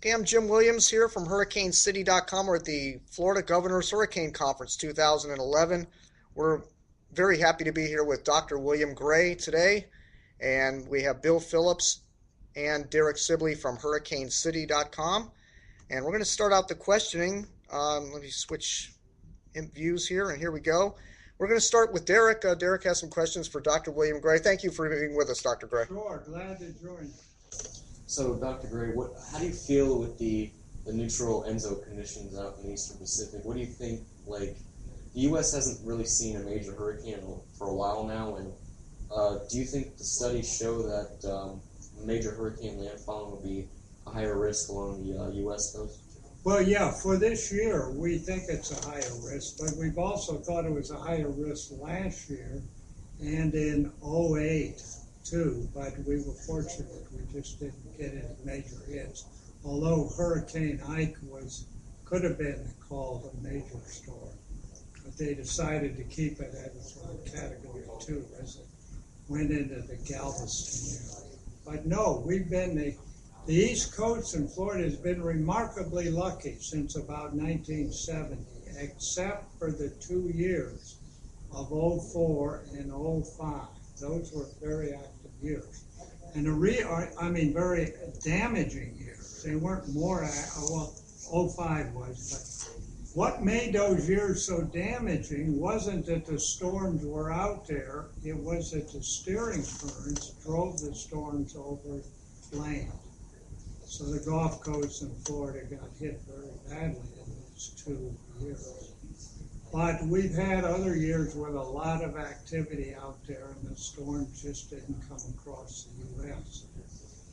Hey, I'm Jim Williams here from HurricaneCity.com. We're at the Florida Governor's Hurricane Conference 2011. We're very happy to be here with Dr. William Gray today, and we have Bill Phillips and Derek Sibley from HurricaneCity.com. And we're going to start out the questioning. Let me switch views here, and here we go. We're going to start with Derek. Derek has some questions for Dr. William Gray. Thank you for being with us, Dr. Gray. Sure, glad to join. So, Dr. Gray, how do you feel with the neutral ENSO conditions out in the Eastern Pacific? What do you think, the U.S. hasn't really seen a major hurricane for a while now, and do you think the studies show that major hurricane landfall will be a higher risk along the U.S. coast? Well, yeah, for this year, we think it's a higher risk, but we've also thought it was a higher risk last year and in '08, too, but we were fortunate. We just didn't get any major hits, although Hurricane Ike could have been called a major storm, but they decided to keep it as a Category 2 as it went into the Galveston area. But no, the East Coast in Florida has been remarkably lucky since about 1970, except for the 2 years of '04 and '05. Those were very active years. And very damaging years. They weren't '05 was, but what made those years so damaging wasn't that the storms were out there, it was that the steering currents drove the storms over land. So the Gulf Coast in Florida got hit very badly in those 2 years. But we've had other years with a lot of activity out there, and the storms just didn't come across the U.S.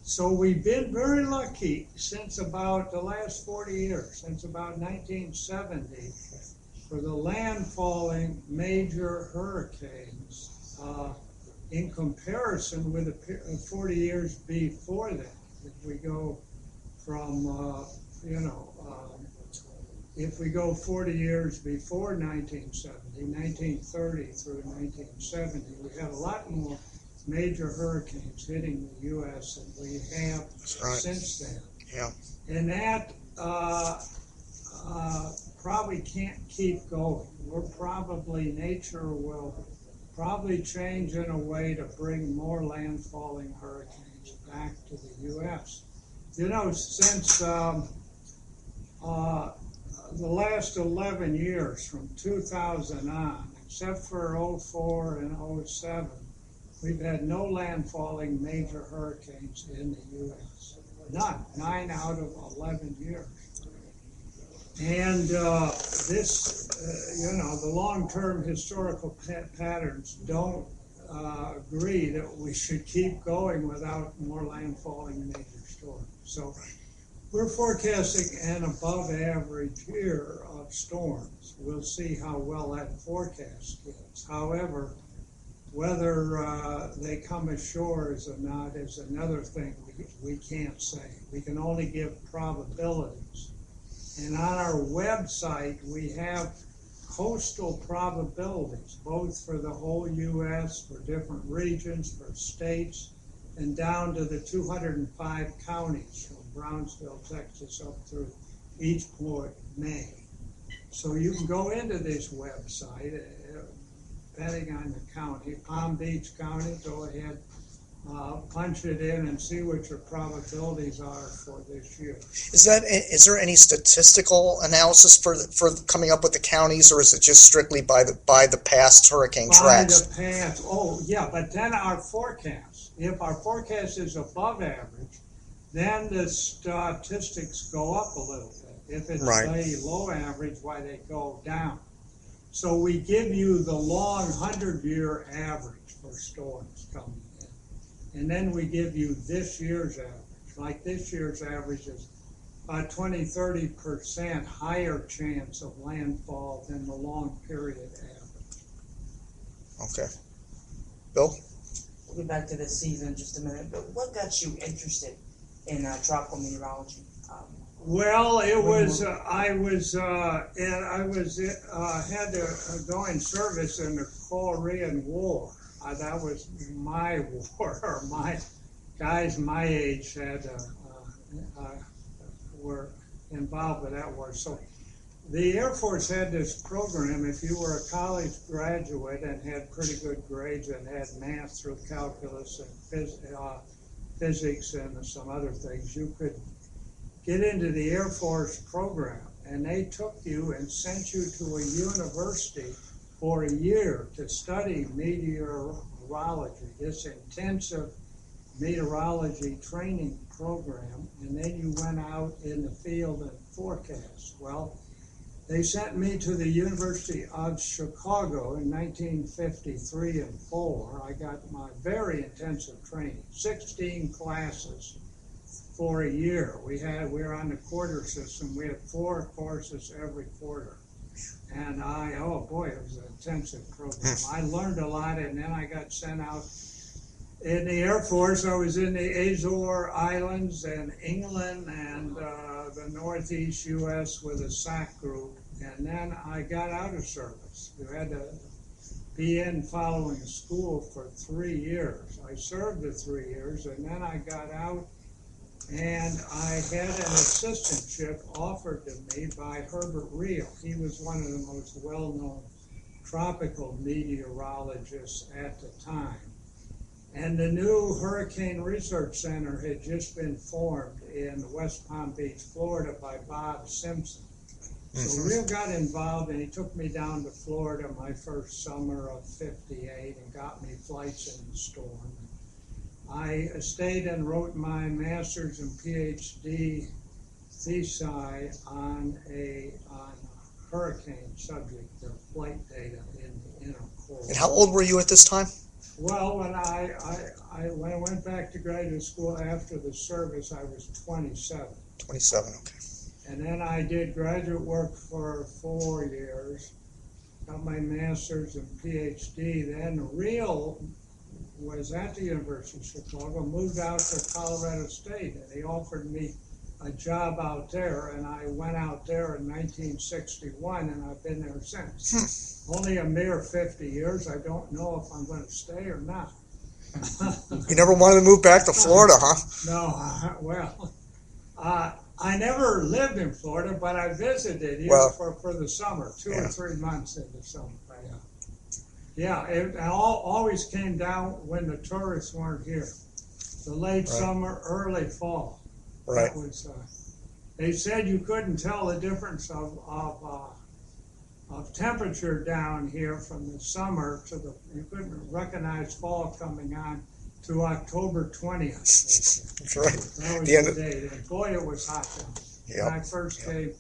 So we've been very lucky since about the last 40 years, since about 1970, for the landfalling major hurricanes in comparison with the 40 years before that. If we go from, if we go 40 years before 1970, 1930 through 1970, we had a lot more major hurricanes hitting the U.S. than we have since then. Yeah. And that probably can't keep going. Nature will probably change in a way to bring more landfalling hurricanes back to the U.S. Since the last 11 years, from 2000 on, except for '04 and '07, we've had no landfalling major hurricanes in the U.S. None. 9 out of 11 years. And the long-term historical patterns don't agree that we should keep going without more landfalling major storms. So we're forecasting an above average year of storms. We'll see how well that forecast gets. However, whether they come ashore or not is another thing we can't say. We can only give probabilities. And on our website, we have coastal probabilities, both for the whole U.S., for different regions, for states, and down to the 205 counties from Brownsville, Texas, up through each port, Maine. So you can go into this website, depending on the county. Palm Beach County, go ahead, punch it in and see what your probabilities are for this year. Is there any statistical analysis for coming up with the counties, or is it just strictly by the past hurricane tracks? By the past, but then our forecast. If our forecast is above average, then the statistics go up a little bit. If it's way low average, they go down. So we give you the long 100-year average for storms coming in. And then we give you this year's average. Like this year's average is about 20-30% higher chance of landfall than the long period average. Okay. Bill? We'll get back to this season in just a minute, but what got you interested in tropical meteorology? Well, it was I had to go in service in the Korean War. That was my war. My guys my age had were involved with that war. So the Air Force had this program. If you were a college graduate and had pretty good grades and had math through calculus and physics and some other things, you could get into the Air Force program. And they took you and sent you to a university for a year to study meteorology, this intensive meteorology training program, and then you went out in the field and forecast. Well, they sent me to the University of Chicago in 1953 and 4. I got my very intensive training, 16 classes for a year. We were on the quarter system. We had 4 courses every quarter. And oh boy, it was an intensive program. I learned a lot, and then I got sent out in the Air Force. I was in the Azore Islands and England and the Northeast U.S. with a SAC group. And then I got out of service. You had to be in following school for 3 years. I served the 3 years, and then I got out, and I had an assistantship offered to me by Herbert Real. He was one of the most well-known tropical meteorologists at the time. And the new Hurricane Research Center had just been formed in West Palm Beach, Florida by Bob Simpson. So Real got involved, and he took me down to Florida my first summer of '58 and got me flights in the storm. I stayed and wrote my master's and PhD thesis on hurricane subject, the flight data in the inner core. And how old were you at this time? Well, when I went back to graduate school after the service, I was 27. 27, okay. And then I did graduate work for 4 years, got my master's and PhD. Then Real was at the University of Chicago, moved out to Colorado State, and he offered me a job out there, and I went out there in 1961, and I've been there since. Only a mere 50 years. I don't know if I'm going to stay or not. You never wanted to move back to Florida, huh? No, well, I never lived in Florida, but I visited here for the summer, 2 or 3 months in the summer. Yeah, it always came down when the tourists weren't here. The late summer, early fall. Right. That was, they said you couldn't tell the difference of temperature down here from the summer to you couldn't recognize fall coming on to October 20th. That's right. That was the day. And boy, it was hot then. Yep. When I first came,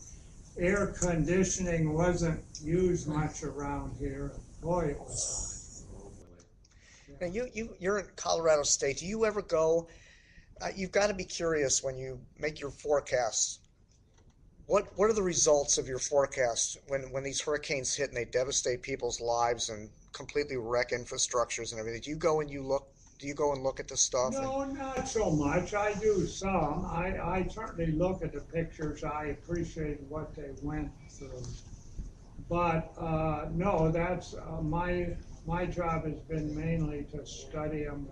air conditioning wasn't used much around here. Boy, it was hot. Now you're in Colorado State. Do you ever go? You've got to be curious when you make your forecasts. What are the results of your forecasts when these hurricanes hit and they devastate people's lives and completely wreck infrastructures and everything? Do you go and look? Do you go and look at this stuff? No, not so much. I do some. I certainly look at the pictures. I appreciate what they went through. But no, that's my job has been mainly to study them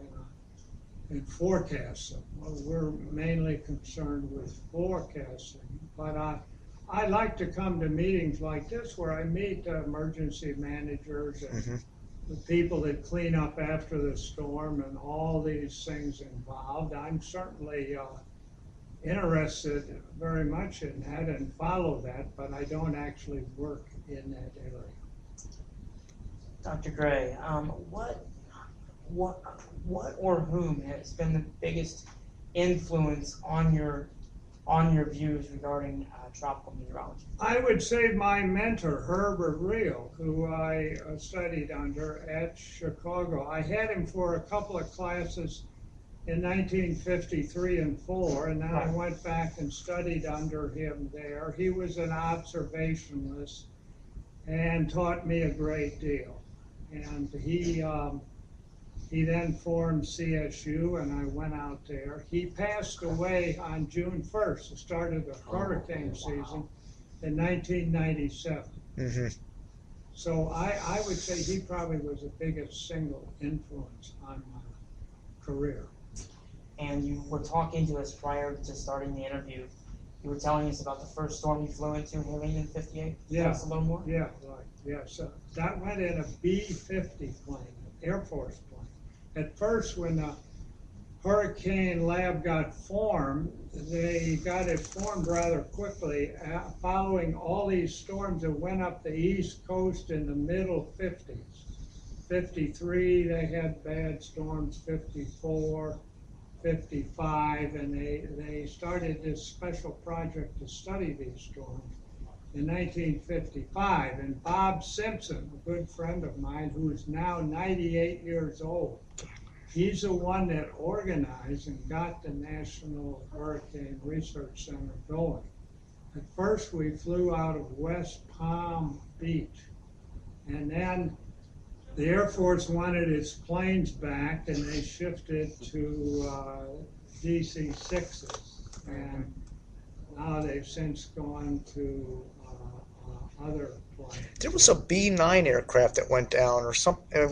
and forecast them. Well, we're mainly concerned with forecasting. But I like to come to meetings like this where I meet emergency managers and the people that clean up after the storm and all these things involved. I'm certainly interested very much in that and follow that, but I don't actually work in that area. Dr. Gray, what or whom has been the biggest influence on your views regarding tropical meteorology? I would say my mentor, Herbert Real, who I studied under at Chicago. I had him for a couple of classes in 1953 and 4, and then I went back and studied under him there. He was an observationalist and taught me a great deal. And he then formed CSU, and I went out there. He passed away on June 1st, the start of the hurricane season in 1997. Mm-hmm. So I would say he probably was the biggest single influence on my career. And you were talking to us prior to starting the interview You were telling us about the first storm you flew into, Helene in '58. Yeah. Tell us a little more. Yeah, right. Yeah, so that went in a B-50 plane, an Air Force plane. At first, when the Hurricane Lab got formed, they got it formed rather quickly, following all these storms that went up the East Coast in the middle 50s. 53, they had bad storms, 54, 55, and they started this special project to study these storms in 1955. And Bob Simpson, a good friend of mine, who is now 98 years old, he's the one that organized and got the National Hurricane Research Center going. At first, we flew out of West Palm Beach, and then the Air Force wanted its planes back, and they shifted to DC-6s, and now they've since gone to other planes. There was a B-9 aircraft that went down, or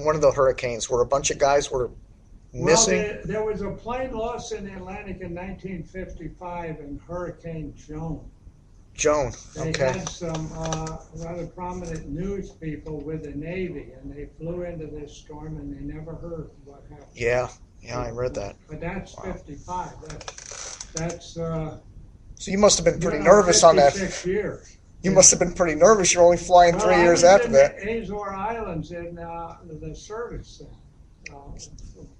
one of the hurricanes, where a bunch of guys were missing. Well, there was a plane lost in the Atlantic in 1955 in Hurricane Joan. Joan, They okay. had some rather prominent news people with the Navy, and they flew into this storm, and they never heard what happened. Yeah, I read that. But that's 55. That's So you must have been pretty nervous on that. 56 years. You must have been pretty nervous. You're only flying 3 years after that. I was in the Azore Islands in the service center,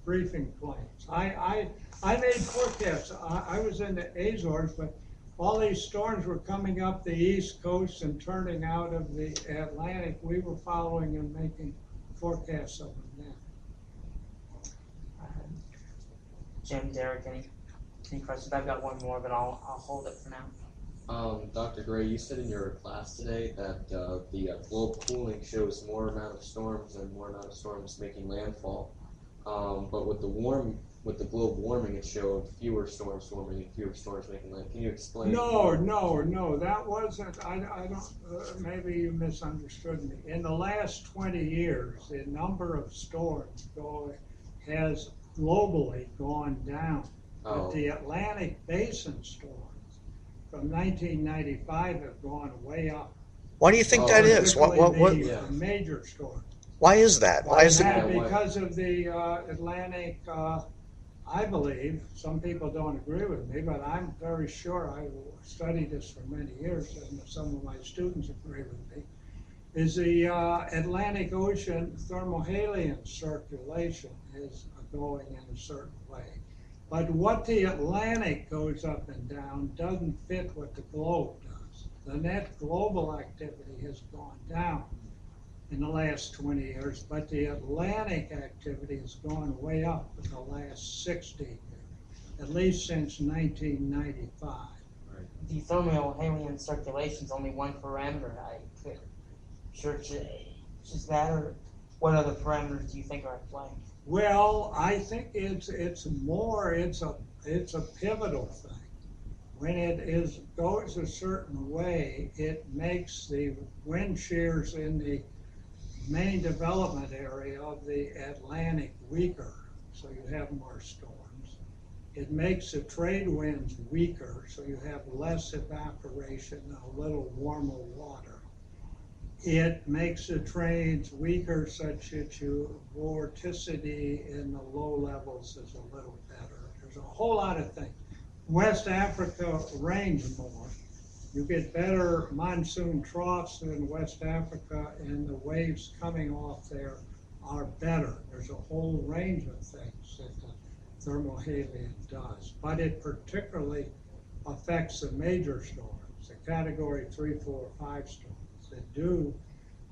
briefing planes. I made forecasts. I was in the Azores, but all these storms were coming up the East Coast and turning out of the Atlantic. We were following and making forecasts of them then. Jim, Derek, any questions? I've got one more, but I'll hold it for now. Dr. Gray, you said in your class today that the global cooling shows more amount of storms and more amount of storms making landfall. But with the global warming, it showed fewer storms forming and fewer storms making land. Can you explain? No, that wasn't. I don't. Maybe you misunderstood me. In the last 20 years, the number of storms has globally gone down. Oh. But the Atlantic Basin storms from 1995 have gone way up. Why do you think that is? What? Particularly the Yeah. major storms. Why is that? Why is it? Because of the Atlantic, I believe, some people don't agree with me, but I'm very sure, I studied this for many years, and some of my students agree with me, is the Atlantic Ocean thermohaline circulation is going in a certain way. But what the Atlantic goes up and down doesn't fit what the globe does. The net global activity has gone down in the last 20 years, but the Atlantic activity has gone way up in the last 60 years, at least since 1995. The thermohaline circulation is only one parameter. I could search it. Just that, or what other parameters do you think are at play? Well, I think it's a pivotal thing. When it goes a certain way, it makes the wind shears in the main development area of the Atlantic weaker, so you have more storms. It makes the trade winds weaker, so you have less evaporation and a little warmer water. It makes the trades weaker such that your vorticity in the low levels is a little better. There's a whole lot of things. West Africa rains more. You get better monsoon troughs in West Africa, and the waves coming off there are better. There's a whole range of things that the thermohaline does, but it particularly affects the major storms, the category 3, 4, 5 storms that do,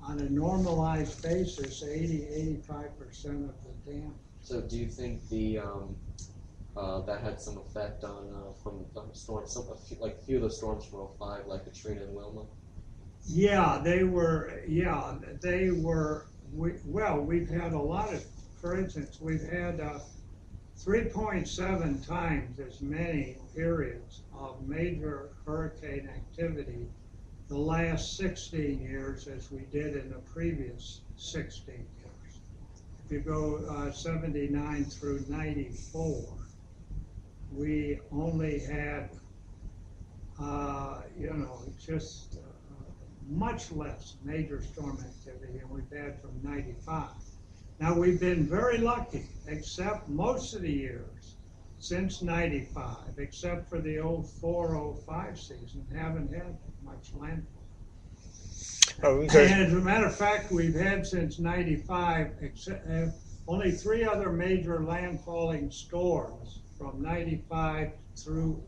on a normalized basis, 80–85% of the damage. So do you think that had some effect on from the storms, like a few of the storms from '05, like Katrina and Wilma? Yeah, they were. Well, we've had a lot of, for instance, we've had 3.7 times as many periods of major hurricane activity the last 16 years as we did in the previous 16 years. If you go 79 through 94, we only had just much less major storm activity than we've had from 95. Now, we've been very lucky, except most of the years since 95, except for the 04-05 season, haven't had much landfall. Oh, okay. And as a matter of fact, we've had since 95 only 3 other major landfalling storms from 95 through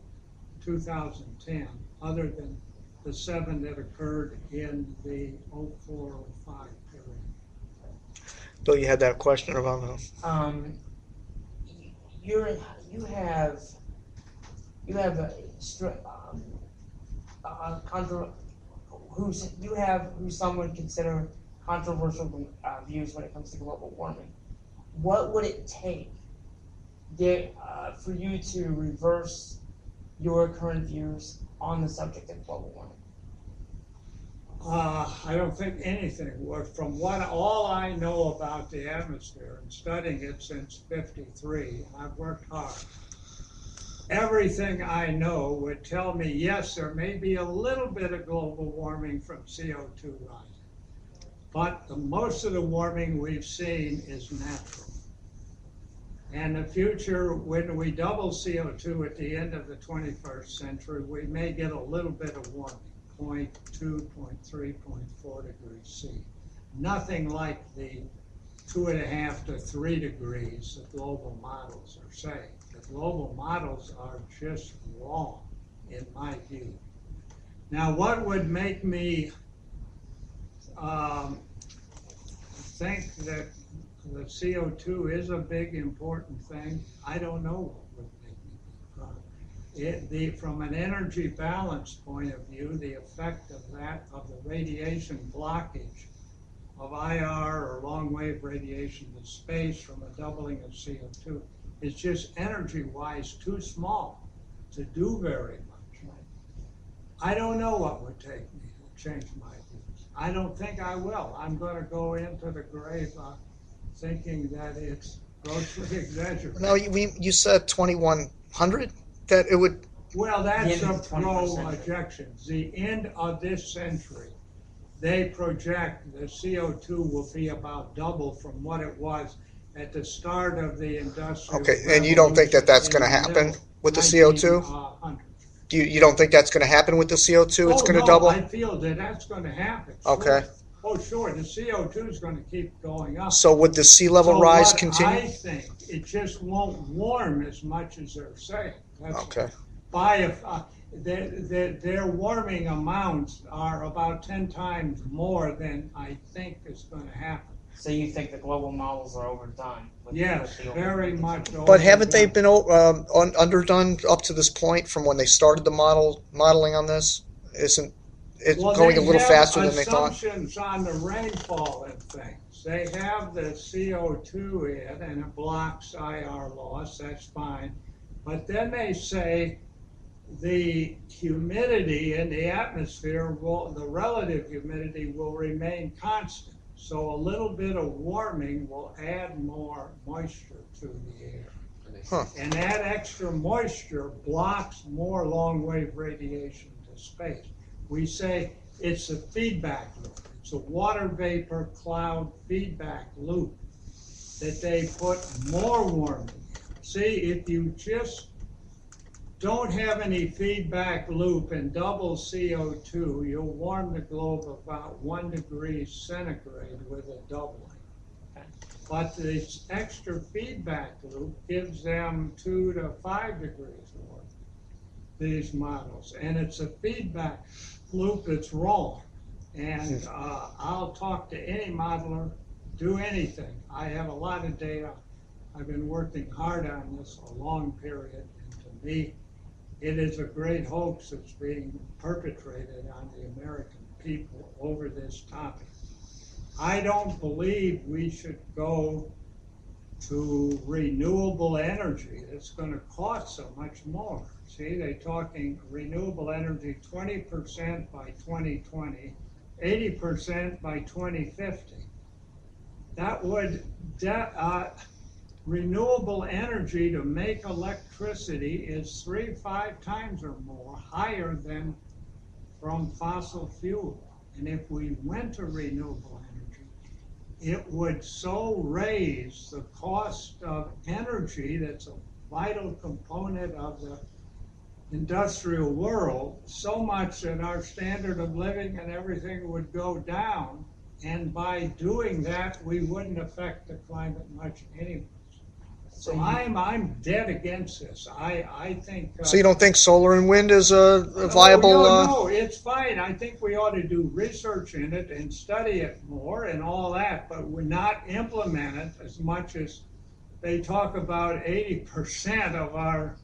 2010, other than the 7 that occurred in the 04-05 period. Bill, you had that question about the. You have who some would consider controversial views when it comes to global warming. What would it take for you to reverse your current views on the subject of global warming? I don't think anything. From all I know about the atmosphere and studying it since '53, I've worked hard. Everything I know would tell me, yes, there may be a little bit of global warming from CO2 rising, but most of the warming we've seen is natural. And the future, when we double CO2 at the end of the 21st century, we may get a little bit of warming. 0.2, 0.3, 0.4 degrees C. Nothing like the 2.5 to 3 degrees the global models are saying. The global models are just wrong, in my view. Now, what would make me think that the CO2 is a big, important thing? I don't know what would make me from an energy balance point of view, the effect of the radiation blockage of IR or long-wave radiation to space from a doubling of CO2 is just energy-wise too small to do very much. I don't know what would take me to change my views. I don't think I will. I'm going to go into the grave thinking that it's grossly exaggerated. No, you said 2100. That it would. Well, that's a projections. The end of this century, they project the CO2 will be about double from what it was at the start of the industrial. Okay, and you don't think that that's going to happen with the CO2? You don't think that's going to happen with the CO2? It's going to double? I feel that that's going to happen. Okay. Sure. Oh, sure. The CO2 is going to keep going up. So would the sea level rise continue? I think it just won't warm as much as they're saying. Okay. Their warming amounts are about 10 times more than I think is going to happen. So you think the global models are overdone? Yes, very much overdone. But haven't they been underdone up to this point from when they started the modeling on this? Isn't it going a little faster than they thought? Assumptions on the rainfall and things. They have the CO2 in and it blocks IR loss, that's fine. But then they say the humidity in the atmosphere, the relative humidity will remain constant. So a little bit of warming will add more moisture to the air. Huh. And that extra moisture blocks more long-wave radiation to space. We say it's a feedback loop. It's a water vapor cloud feedback loop that they put more warming in. See, if you just don't have any feedback loop and double CO2, you'll warm the globe about 1 degree centigrade with a doubling. But this extra feedback loop gives them 2 to 5 degrees warmer, these models. And it's a feedback loop that's wrong. And I'll talk to any modeler, do anything. I have a lot of data. I've been working hard on this a long period. And to me, it is a great hoax that's being perpetrated on the American people over this topic. I don't believe we should go to renewable energy. It's going to cost so much more. See, they're talking renewable energy 20% by 2020, 80% by 2050. That would renewable energy to make electricity is 3-5 times or more higher than from fossil fuel. And if we went to renewable energy, it would so raise the cost of energy that's a vital component of the industrial world so much that our standard of living and everything would go down. And by doing that, we wouldn't affect the climate much anyway. So I'm dead against this. I think. So you don't think solar and wind is a viable? No, it's fine. I think we ought to do research in it and study it more and all that, but we're not implement it as much as they talk about 80% of our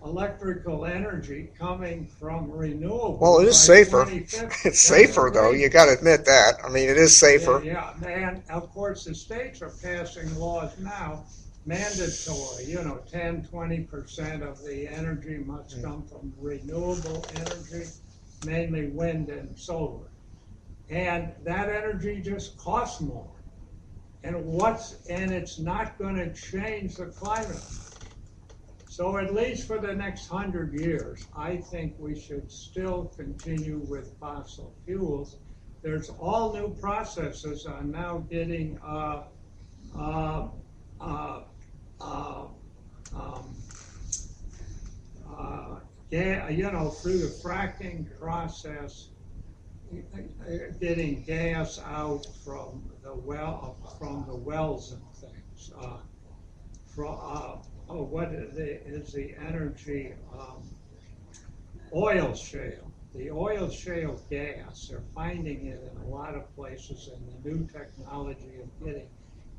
electrical energy coming from renewables. Well, it is safer. It's safer, though. You got to admit that. I mean, it is safer. Yeah, and of course the states are passing laws now, mandatory. 10-20% of the energy must come from renewable energy, mainly wind and solar, and that energy just costs more. And it's not going to change the climate. So at least for the next 100 years, I think we should still continue with fossil fuels. There's all new processes on now getting through the fracking process, getting gas out from the wells and things. What is the energy? Oil shale. The oil shale gas, they're finding it in a lot of places, and the new technology of getting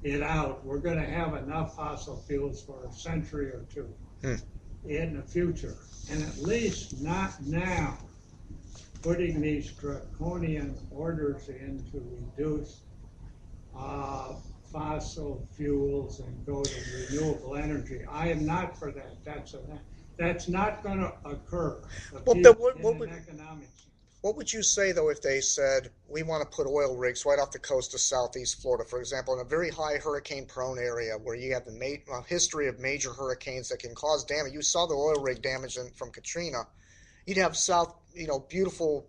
it out. We're going to have enough fossil fuels for a century or two in the future, and at least not now putting these draconian orders in to reduce fossil fuels and go to renewable energy. I am not for that. That's not going to occur. What would you say, though, if they said, we want to put oil rigs right off the coast of southeast Florida, for example, in a very high hurricane-prone area where you have a history of major hurricanes that can cause damage? You saw the oil rig damage from Katrina. You'd have beautiful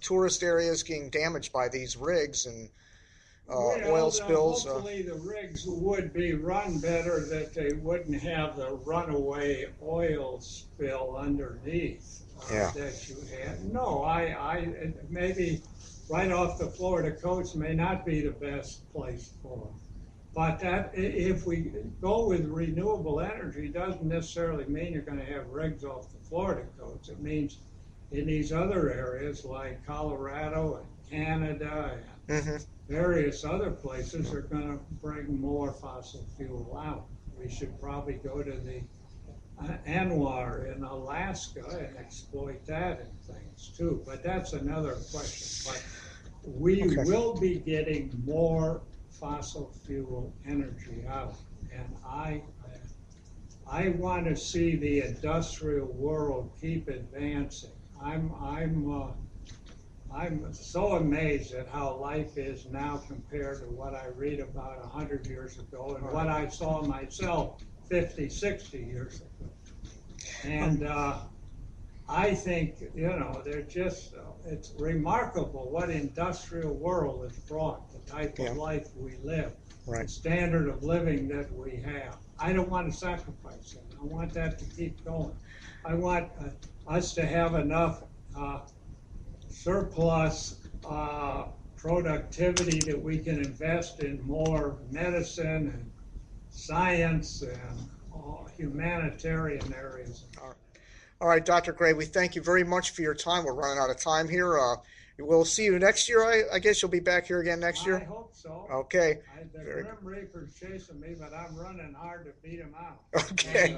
tourist areas getting damaged by these rigs and oil spills. Hopefully the rigs would be run better, that they wouldn't have the runaway oil spill underneath that you had. No, I maybe right off the Florida coast may not be the best place for them. But that, if we go with renewable energy, doesn't necessarily mean you're going to have rigs off the Florida coast. It means in these other areas like Colorado and Canada and various other places are going to bring more fossil fuel out. We should probably go to the Anwar in Alaska and exploit that and things too. But that's another question. But we will be getting more fossil fuel energy out, and I want to see the industrial world keep advancing. I'm so amazed at how life is now compared to what I read about 100 years ago and what I saw myself 50, 60 years ago. And I think, it's remarkable what industrial world has brought, the type of life we live, the standard of living that we have. I don't want to sacrifice it. I want that to keep going. I want us to have enough surplus productivity that we can invest in more medicine and science and humanitarian areas. All right, Dr. Gray, we thank you very much for your time. We're running out of time here. We'll see you next year. I guess you'll be back here again next year? I hope so. Okay. The Grim Reaper's chasing me, but I'm running hard to beat him out. Okay.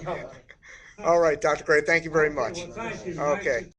All right, Dr. Gray, thank you very much. Well, thank you. Okay. Nice